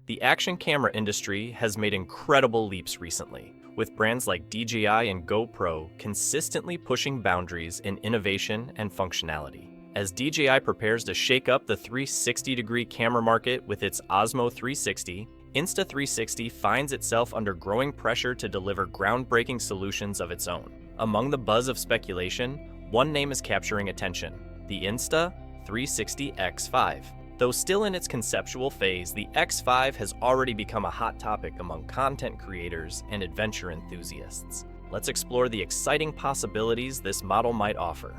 The action camera industry has made incredible leaps recently, with brands like DJI and GoPro consistently pushing boundaries in innovation and functionality. As DJI prepares to shake up the 360-degree camera market with its Osmo 360, Insta360 finds itself under growing pressure to deliver groundbreaking solutions of its own. Among the buzz of speculation, one name is capturing attention: the Insta360 X5. Though still in its conceptual phase, the X5 has already become a hot topic among content creators and adventure enthusiasts. Let's explore the exciting possibilities this model might offer.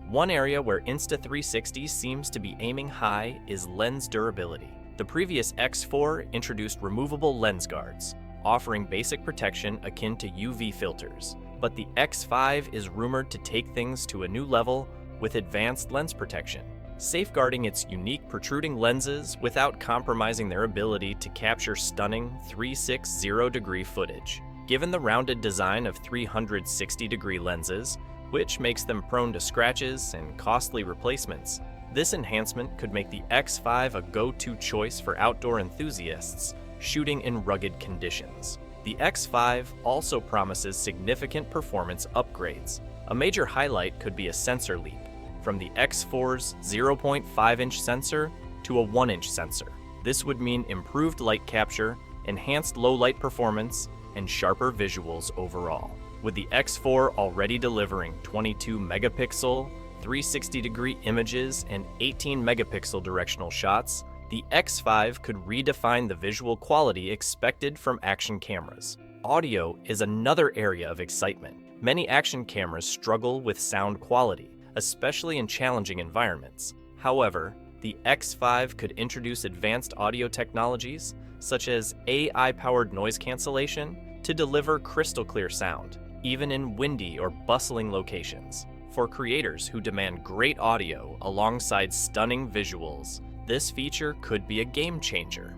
One area where Insta360 seems to be aiming high is lens durability. The previous X4 introduced removable lens guards, offering basic protection akin to UV filters. But the X5 is rumored to take things to a new level with advanced lens protection, safeguarding its unique protruding lenses without compromising their ability to capture stunning 360-degree footage. Given the rounded design of 360-degree lenses, which makes them prone to scratches and costly replacements, this enhancement could make the X5 a go-to choice for outdoor enthusiasts shooting in rugged conditions. The X5 also promises significant performance upgrades. A major highlight could be a sensor leap, from the X4's 0.5-inch sensor to a 1-inch sensor. This would mean improved light capture, enhanced low-light performance, and sharper visuals overall. With the X4 already delivering 22-megapixel, 360-degree images, and 18-megapixel directional shots, the X5 could redefine the visual quality expected from action cameras. Audio is another area of excitement. Many action cameras struggle with sound quality, especially in challenging environments. However, the X5 could introduce advanced audio technologies, such as AI-powered noise cancellation, to deliver crystal-clear sound, even in windy or bustling locations. For creators who demand great audio alongside stunning visuals, this feature could be a game changer.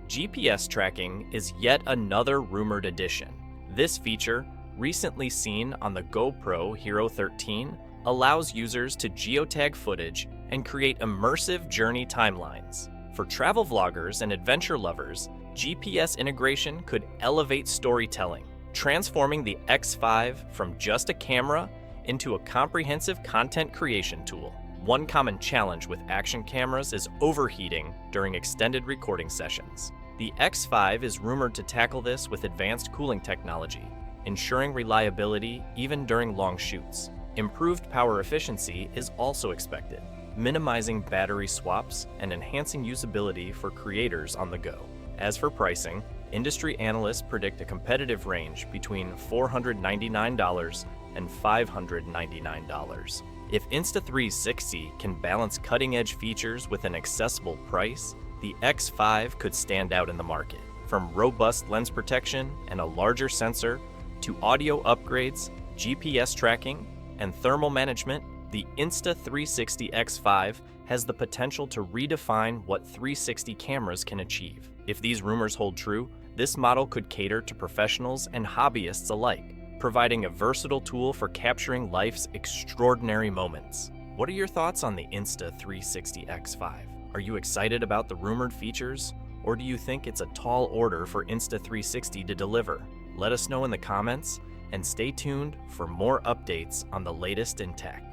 GPS tracking is yet another rumored addition. This feature, recently seen on the GoPro Hero 13, allows users to geotag footage and create immersive journey timelines. For travel vloggers and adventure lovers, GPS integration could elevate storytelling, transforming the X5 from just a camera into a comprehensive content creation tool. One common challenge with action cameras is overheating during extended recording sessions. The X5 is rumored to tackle this with advanced cooling technology, ensuring reliability even during long shoots. Improved power efficiency is also expected, minimizing battery swaps and enhancing usability for creators on the go. As for pricing, industry analysts predict a competitive range between $499 and $599. If Insta360 can balance cutting-edge features with an accessible price, the X5 could stand out in the market. From robust lens protection and a larger sensor to audio upgrades, GPS tracking, and thermal management, the Insta360 X5 has the potential to redefine what 360 cameras can achieve. If these rumors hold true, this model could cater to professionals and hobbyists alike, providing a versatile tool for capturing life's extraordinary moments. What are your thoughts on the Insta360 X5? Are you excited about the rumored features, or do you think it's a tall order for Insta360 to deliver? Let us know in the comments, and stay tuned for more updates on the latest in tech.